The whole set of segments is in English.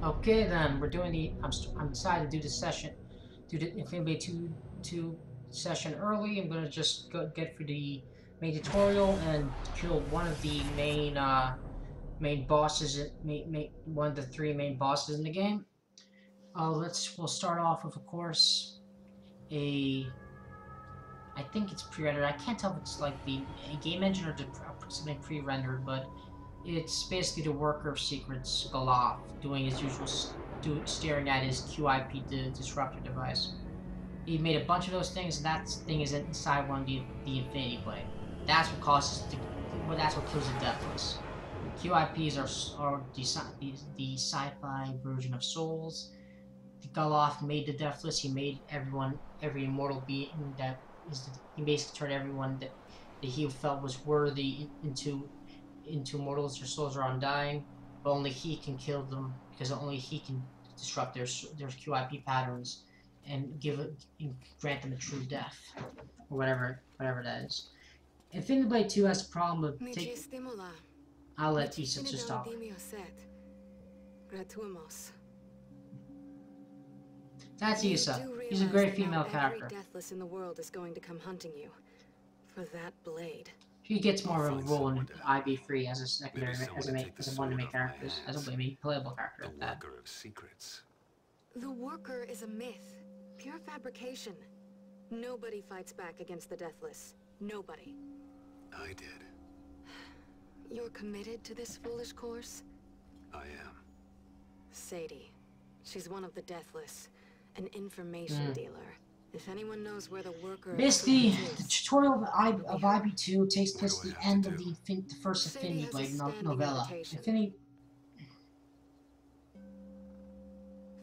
Okay, then we're doing the. I'm decided to do the session, do the Infinity 2 session early. I'm gonna just get through the main tutorial and kill one of the main bosses. One of the three main bosses in the game. We'll start off with, of course, a. I think it's pre-rendered. I can't tell if it's like the game engine or something pre-rendered, but it's basically the worker of secrets Goloff doing his usual, staring at his QIP disruptor device. He made a bunch of those things, and that thing is inside one of the Infinity Blade. That's what causes that's what kills the Deathless. QIPs are the sci-fi version of souls. Goloff made the Deathless. He made every immortal being he basically turned everyone that he felt was worthy into mortals. Their souls are undying, but only he can kill them because only he can disrupt their QIP patterns and grant them a true death or whatever that is. Infinity Blade 2 has a problem with I'll let Issa just talk. That's Issa. She's a great female character. Every deathless in the world is going to come hunting you for that blade. She gets more of a role in IB3 as a secondary, as one of the main characters, as a main playable character at that. The worker of secrets. The worker is a myth, pure fabrication. Nobody fights back against the deathless. Nobody. I did. You're committed to this foolish course? I am. Sadie. She's one of the deathless. An information dealer. If anyone knows where the worker basically, the tutorial of IB2 takes place at the end of the first Infinity Blade novella.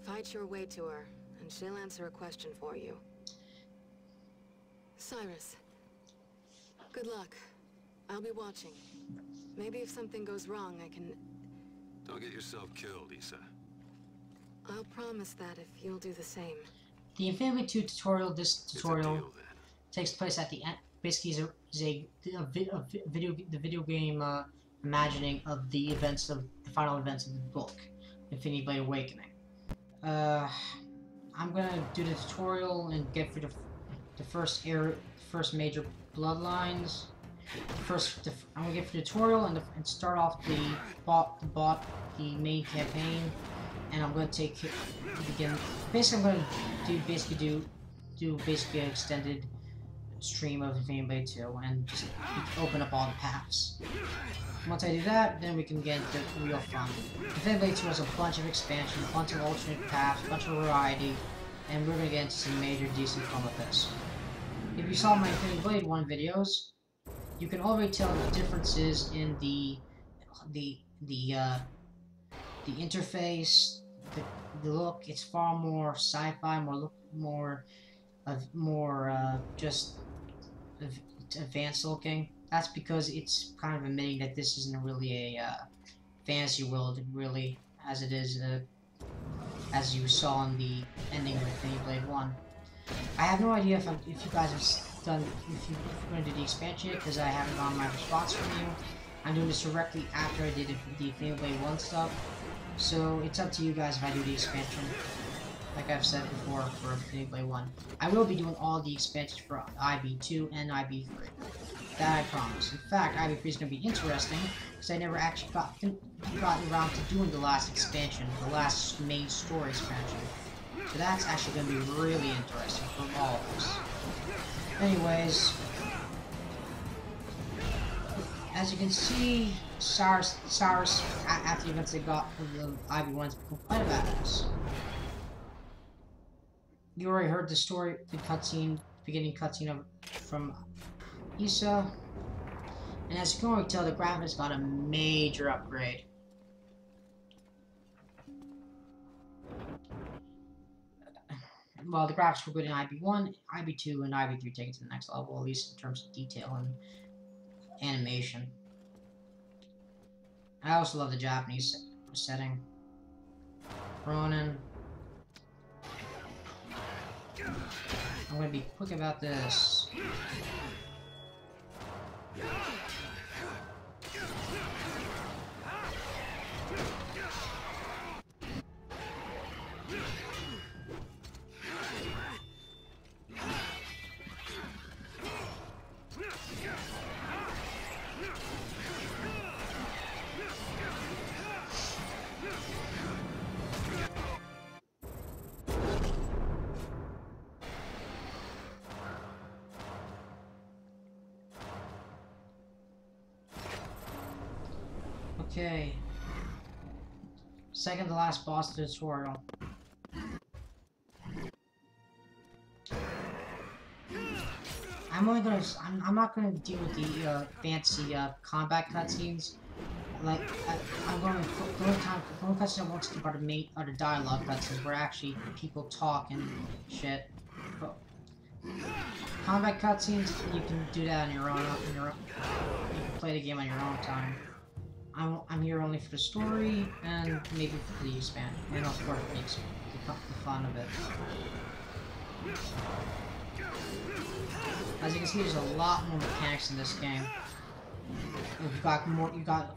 Fight your way to her, and she'll answer a question for you. Cyrus. Good luck. I'll be watching. Maybe if something goes wrong, I can... Don't get yourself killed, Issa. I'll promise that if you'll do the same. The Infinity 2 tutorial, takes place at the end. Basically, is a video game imagining of the final events of the book, Infinity Blade Awakening. I'm gonna do the tutorial and get through the first major bloodlines. I'm gonna get through the tutorial and start off the main campaign. And I'm going to begin. Basically, I'm going to do an extended stream of Infinity Blade 2 and just open up all the paths. Once I do that, then we can get into real fun. Infinity Blade 2 has a bunch of expansions, a bunch of alternate paths, a bunch of variety, and we're going to get into some major decent fun with this. If you saw my Infinity Blade 1 videos, you can already tell the differences in the interface, the look. It's far more sci-fi, just advanced looking. That's because it's kind of admitting that this isn't really a fantasy world, really, as it is, as you saw in the ending of Infinity Blade 1. I have no idea if you guys have done, if you're going to do the expansion yet, because I haven't gotten my response from you. I'm doing this directly after I did the Infinity Blade 1 stuff. So it's up to you guys if I do the expansion, like I've said before for Infinity Blade 1. I will be doing all the expansions for IB2 and IB3. That I promise. In fact, IB3 is going to be interesting, because I never actually gotten around to doing the last expansion, the last main story expansion. So that's actually going to be really interesting for all of us. Anyways, as you can see, Cyrus, after the events they got from the IB1's become quite a badass. You already heard the story, the beginning cutscene from Issa. And as you can already tell, the graphics got a major upgrade. Well, the graphics were good in IB1, IB2, and IB3 take it to the next level, at least in terms of detail and animation. I also love the Japanese setting. Ronin. I'm gonna be quick about this. Okay. Second to last boss tutorial. I'm not gonna deal with the fancy combat cutscenes. Like I'm going to the only cutscenes I want to do are the dialogue cutscenes where actually people talk and shit. But combat cutscenes, you can do that on your own. You can play the game on your own time. I'm here only for the story and maybe for the expansion, and of course the fun of it. As you can see, there's a lot more mechanics in this game. You got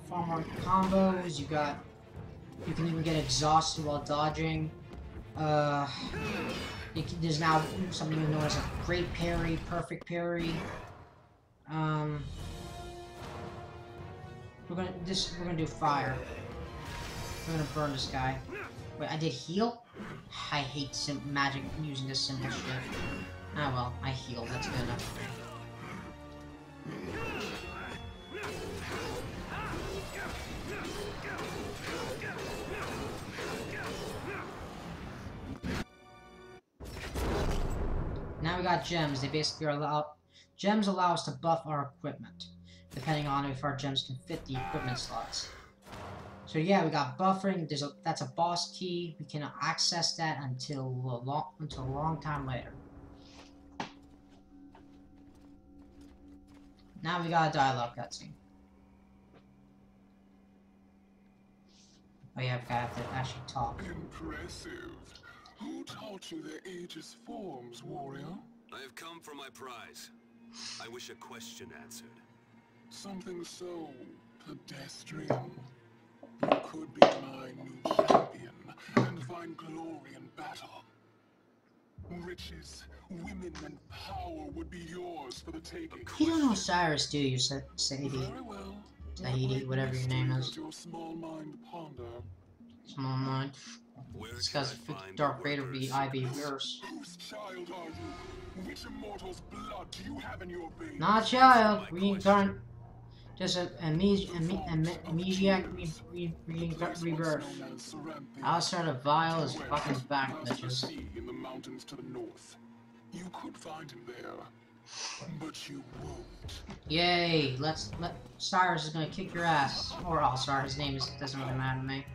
far more combos. You can even get exhausted while dodging. There's now something known as a great parry, perfect parry. We're gonna do fire. We're gonna burn this guy. Wait, I did heal? I hate magic using this simple shit. Ah well, I healed. That's good enough. Now we got gems. They basically gems allow us to buff our equipment, depending on if our gems can fit the equipment slots. So yeah, we got buffering. That's a boss key. We can access that until a long time later. Now we got a dialogue cutscene. Oh yeah, I have to actually talk. Impressive. Who taught you the aegis forms, warrior? I have come for my prize. I wish a question answered. Something so pedestrian. You could be my new champion and find glory in battle. Riches, women, and power would be yours for the taking. You don't know Cyrus, do you, Sadie? Very well. Tahiti, whatever your name is. Your small mind ponder. Small mind. This guy's a Dark Vader of the IB2. Whose child are you? Which immortal's blood do you have in your veins? Not a child. Reincarnate. Just an amnesiac rebirth. Outside of Vile is fucking back, bitches. In the mountains to the north. You could find him there, but you won't. Yay! Cyrus is gonna kick your ass, or sorry, his name doesn't really matter to me.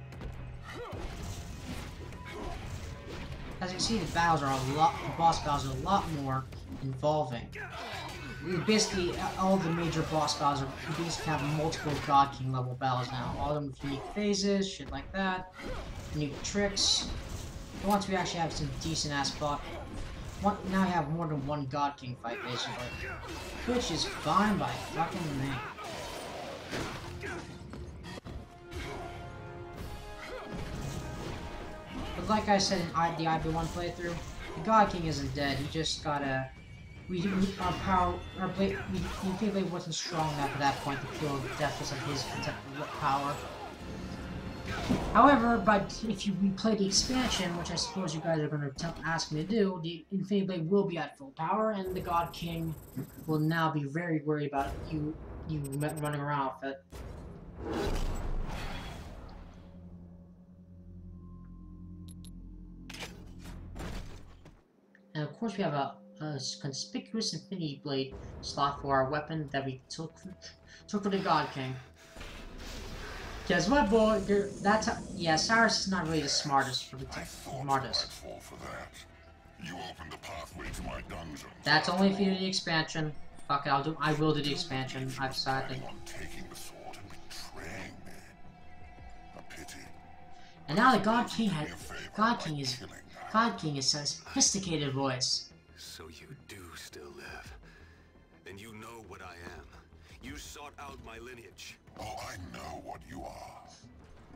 As you can see, the boss battles are a lot more involving. Basically, all the major boss battles you basically have multiple God King level battles now. All of them with unique phases, shit like that. Unique tricks. But once we actually have some decent ass now we have more than one God King fight, basically. Which is fine by fucking me. But like I said in the IB1 playthrough, the God King isn't dead. He just gotta. We Blade wasn't strong enough at that point to kill the deathless of his power. However, if you replay the expansion, which I suppose you guys are going to ask me to do, the Infinity Blade will be at full power, and the God King will now be very worried about you running around with it. And of course, we have a conspicuous Infinity Blade slot for our weapon that we took for the God King. Guess what, boy? Yeah, Cyrus is not really the smartest for the smartest. You opened the pathway to my dungeon. That's only if you do the expansion. Fuck it, I will do the expansion. I've decided. Taking the sword and betraying me. A pity. And now the God King is a sophisticated voice. So you do still live. And you know what I am. You sought out my lineage. Oh, I know what you are.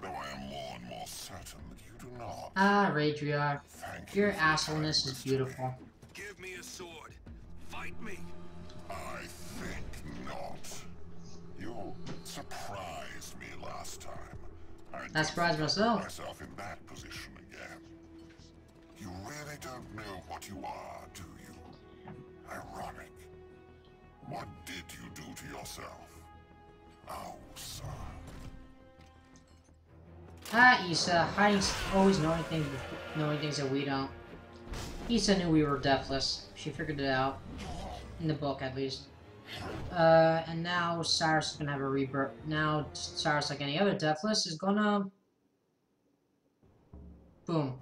Though I am more and more certain that you do not. Ah, Radriar. Your assholeness is beautiful. Give me a sword. Fight me. I think not. You surprised me last time. I surprised myself. Myself in that position again. You really don't know what you are, do you? Ironic. What did you do to yourself? Oh, sir. Ah, Issa, hiding, always knowing things that we don't. Issa knew we were deathless. She figured it out. In the book, at least. And now Cyrus is gonna have a rebirth. Now Cyrus, like any other deathless, is gonna... Boom.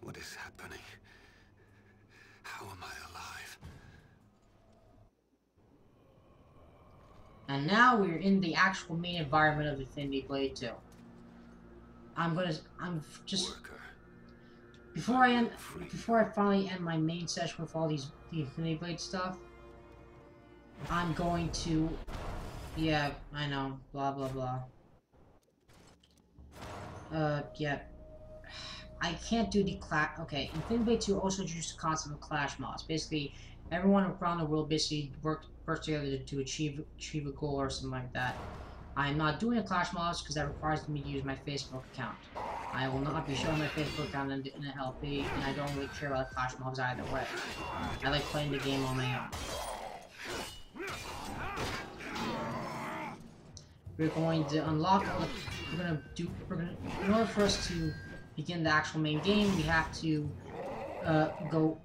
What is happening? How am I alive? And now we're in the actual main environment of Infinity Blade 2. I'm just... Worker. Before I finally end my main session with all the Infinity Blade stuff, I'm going to... Yeah, I know. Blah, blah, blah. Yeah. I can't do the clash... Okay, Infinity Blade 2 also introduced the concept of clash mods. Basically, everyone around the world basically works together to achieve a goal or something like that. I'm not doing a clash mods because that requires me to use my Facebook account. I will not be showing my Facebook account in an LP, and I don't really care about clash mobs either way. I like playing the game on my own. We're going to unlock all the... in order for us to begin the actual main game, we have to go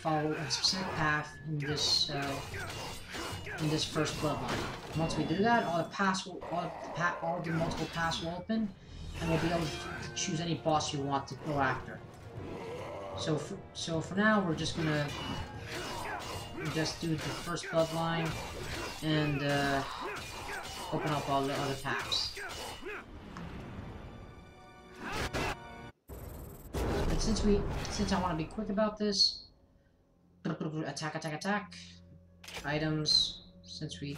follow a specific path in this first bloodline. Once we do that, all the multiple paths will open, and we'll be able to choose any boss you want to go after. So for now, we're just gonna do the first bloodline and open up all the other paths. But since I want to be quick about this, attack. Items. Since we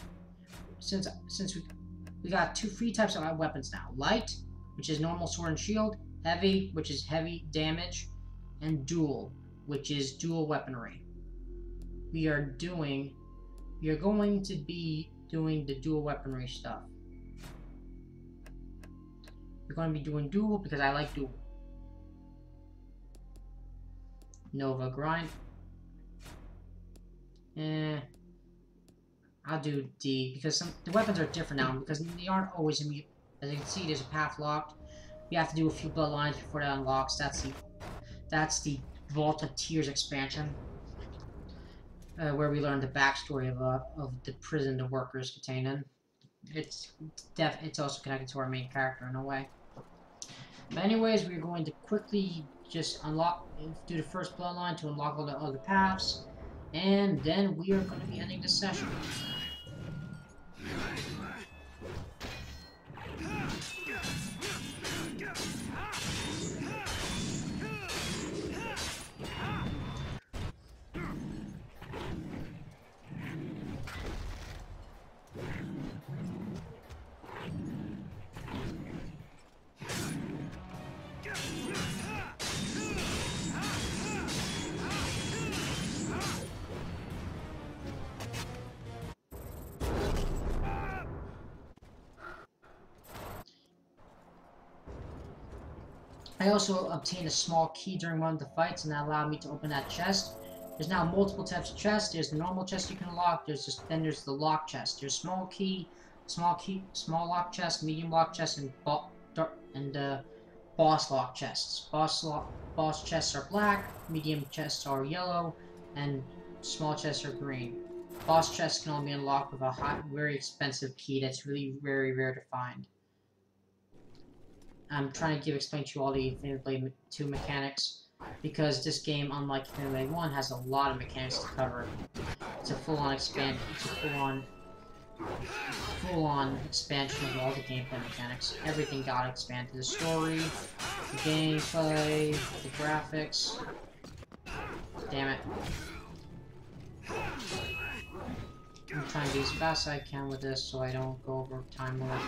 got two free types of weapons now: light, which is normal sword and shield; heavy, which is heavy damage; and dual, which is dual weaponry. We are going to be doing the dual weaponry stuff. We're going to be doing dual because I like dual. Nova grind. I'll do D because the weapons are different now because they aren't always immune. As you can see, there's a path locked. You have to do a few bloodlines before that unlocks. That's the Vault of Tears expansion, where we learn the backstory of the prison the workers contained in. It's also connected to our main character in a way. But anyways, we're going to quickly just do the first bloodline to unlock all the other paths, and then we are going to be ending the session. I also obtained a small key during one of the fights, and that allowed me to open that chest. There's now multiple types of chests. There's the normal chest you can unlock. There's the lock chest. There's small lock chest, medium lock chest, and boss lock chests. Boss chests are black, medium chests are yellow, and small chests are green. Boss chests can only be unlocked with a very expensive key that's really very rare to find. I'm trying to explain to you all the Infinity Blade 2 mechanics, because this game, unlike Infinity Blade 1, has a lot of mechanics to cover. It's a full-on expansion. It's a full-on expansion of all the gameplay mechanics. Everything got expanded: the story, the gameplay, the graphics. Damn it! I'm trying to be as fast as I can with this, so I don't go over time limit.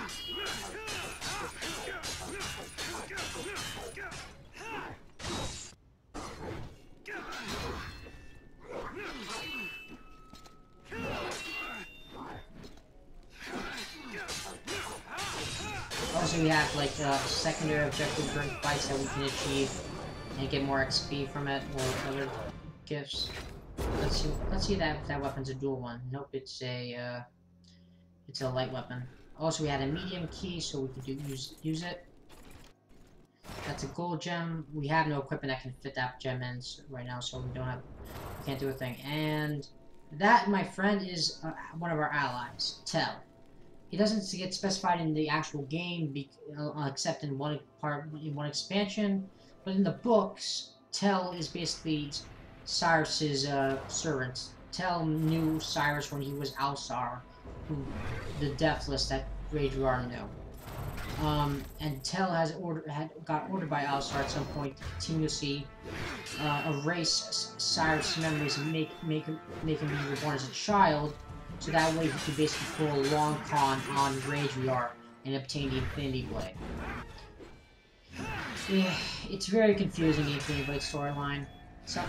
Also, we have like secondary objectives during fights that we can achieve and get more XP from it, or other gifts. Let's see that if that weapon's a dual one. Nope, it's a light weapon. Also, we had a medium key, so we could use it. That's a gold gem. We have no equipment that can fit that gem in right now, so we can't do a thing. And that, my friend, is one of our allies, Tell. He doesn't get specified in the actual game, except in one expansion. But in the books, Tell is basically Cyrus's servant. Tell knew Cyrus when he was Alsar, the Deathless that Ragerar knew. And Tell got ordered by Alsar at some point to continuously erase Cyrus' memories and make him be reborn as a child, so that way he could basically pull a long con on Ragerar and obtain the Infinity Blade. Yeah, it's very confusing, the Infinity Blade storyline. So,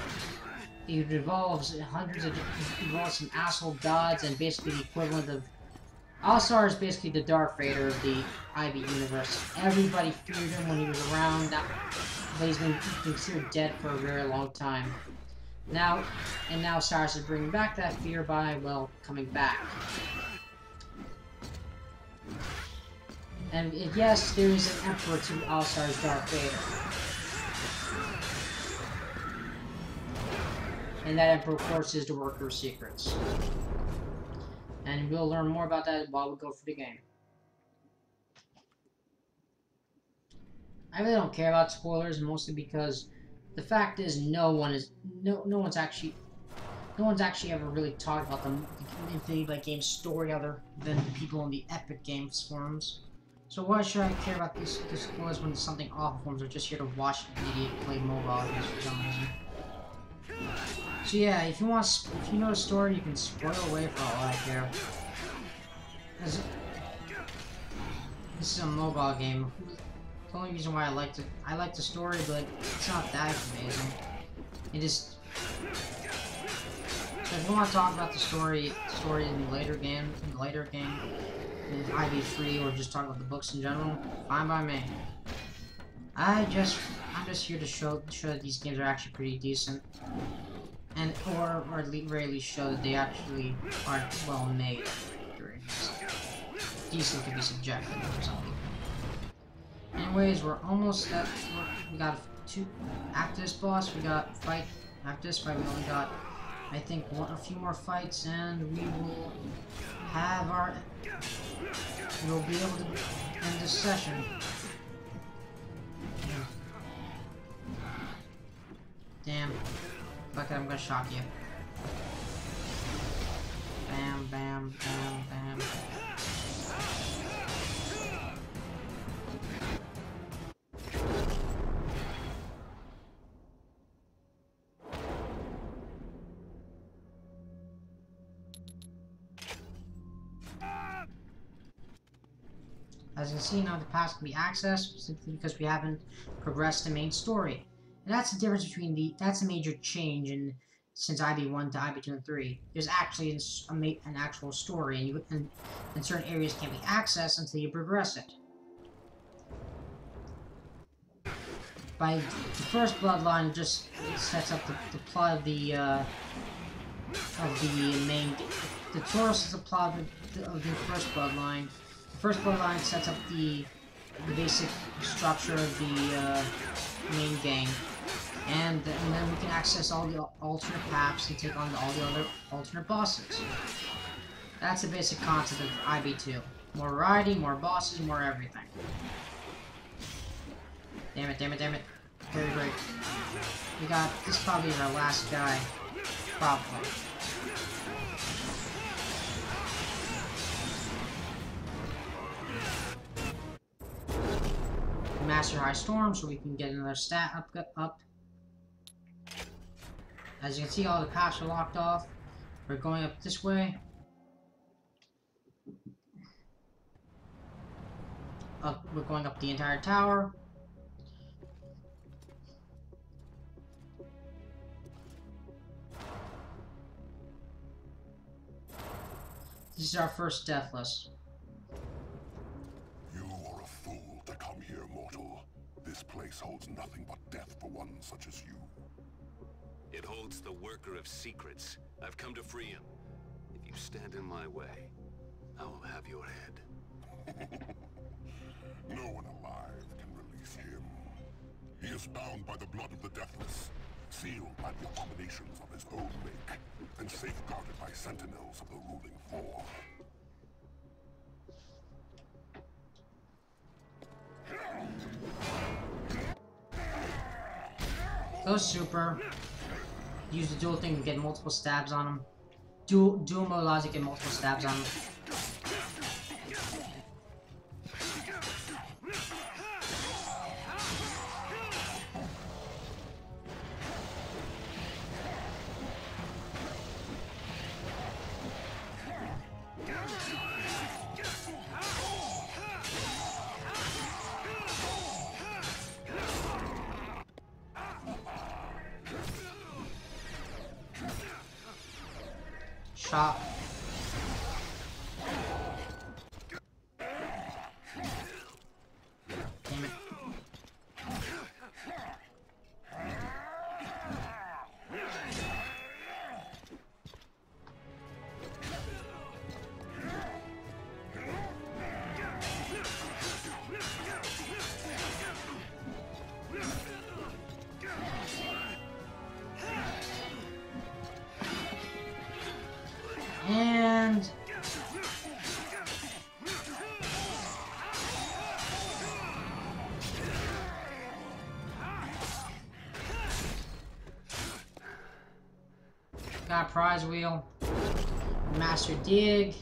it involves some asshole gods and basically the equivalent of... Alsar is basically the Darth Vader of the IB universe. Everybody feared him when he was around, but he's been considered dead for a very long time. Now Cyrus is bringing back that fear by, well, coming back. And yes, there is an emperor to Alsar's Darth Vader. And that emperor, of course, is the Worker of Secrets. And we'll learn more about that while we go through the game. I really don't care about spoilers, mostly because the fact is no one's actually ever really talked about the Infinity Blade game story other than the people in the Epic Games forums. So why should I care about these spoilers when something awful forums are just here to watch an idiot play mobile games for some reason? So yeah, if you know the story, you can spoil away for all I care. This is a mobile game. The only reason why I like the story, but it's not that amazing. It is. So if you want to talk about the story in the later game, in IB3, or just talk about the books in general, fine by me. I'm just here to show that these games are actually pretty decent, and or at very least show that they actually are well made. Decent could be subjective for some people. Anyways, we're almost at. We got after this boss. We got fight. After this fight, we only got, I think, a few more fights, and we will have our. We'll be able to end this session. Damn. Fuck it, I'm gonna shock you. Bam, bam, bam, bam. As you can see, now the path can be accessed simply because we haven't progressed the main story. And that's the difference between that's a major change since IB1 to IB2 and 3. There's actually an actual story, and certain areas can't be accessed until you progress it. By the first bloodline, just sets up the plot of the main. The Taurus is the plot of the first bloodline. The first bloodline sets up the basic structure of the main gang. And then we can access all the alternate paths and take on all the other alternate bosses. That's the basic concept of IB2. More variety, more bosses, more everything. Damn it, damn it, damn it. Very great. This probably is our last guy. Probably. Master High Storm so we can get another stat up. As you can see, all the paths are locked off. We're going up this way. We're going up the entire tower. This is our first Deathless. You are a fool to come here, mortal. This place holds nothing but death for one such as you. It holds the Worker of Secrets. I've come to free him. If you stand in my way, I will have your head. No one alive can release him. He is bound by the blood of the Deathless, sealed by the abominations of his own make, and safeguarded by sentinels of the ruling Four. Go super. Use the dual thing to get multiple stabs on him. Dual mode allows you to get multiple stabs on him. Shot. Damn it. And got prize wheel, master dig,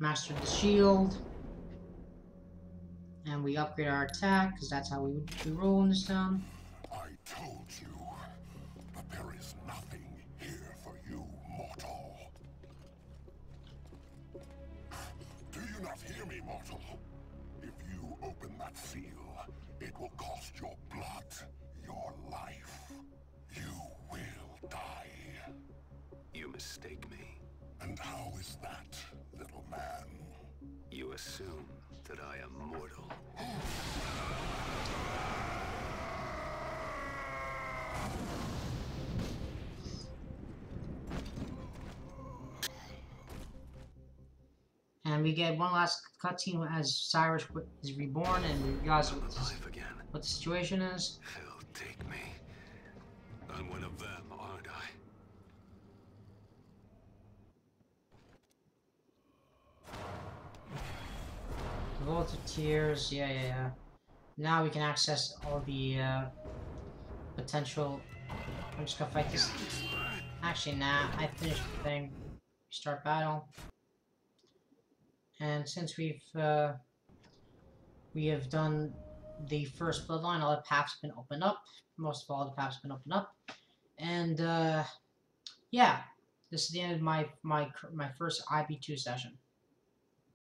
master the shield, and we upgrade our attack because that's how we roll in this town. I told you, but there is nothing here for you, mortal. Do you not hear me, mortal? If you open that seal, it will cost your blood, your life. You will die. You mistake me. And how is that, little man? You assume that I am mortal. And we get one last cutscene as Cyrus is reborn and we realize I'm alive again. what the situation is. They'll take me. I'm one of them, aren't I? Vault of Tears, yeah. Now we can access all the potential. I'm just gonna fight this. Actually, nah, I finished the thing. Start battle. And since we have done the first bloodline, all the paths have been opened up. Most of all the paths have been opened up. And yeah, this is the end of my first IB2 session.